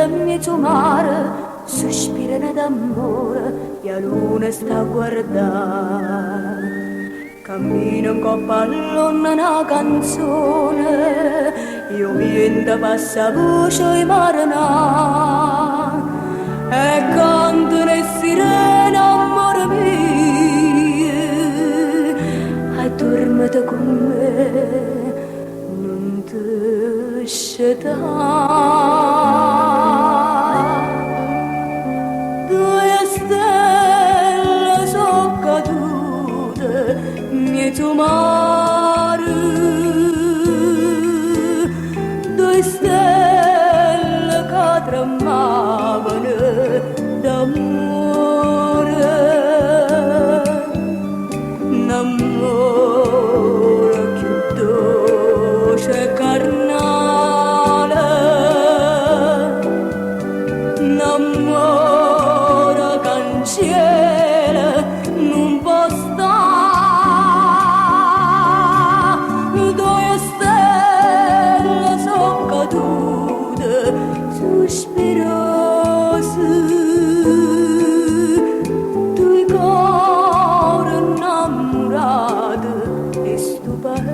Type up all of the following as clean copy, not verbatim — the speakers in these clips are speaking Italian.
cielo mezzo mare, sospirano d'amore e la luna sta a guardare. Cammino in coppa all'onna una canzone, io viento passa voce e marinà, e canto le sirene amore mio, e dormite con me, non ti scegliere. Due stelle sono cadute, mezzo mare, due stelle che tremavano d'amore, un amore più dolce e carnale, un amore che in cielo non può stare. Due stelle sono cadute, sospirose, due cuori innamorati e stupesi,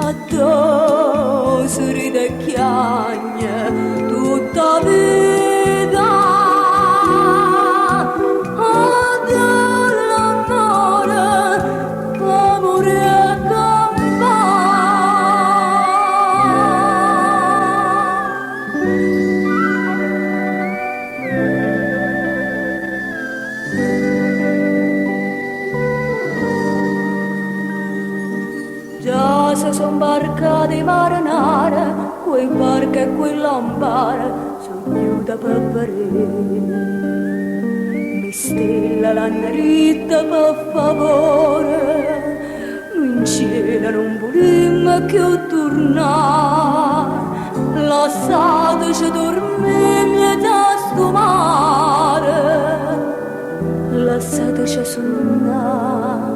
addosso ride e chiagne tutta vita, addio l'amore, amore e campana. Già se son barcati i marinari, quei barchi e quei lampari sono chiusi per vedere. Mi stilla la ritta per favore, noi in cielo non vogliamo più tornare, lasciateci dormire da sto mare, lasciateci sognare.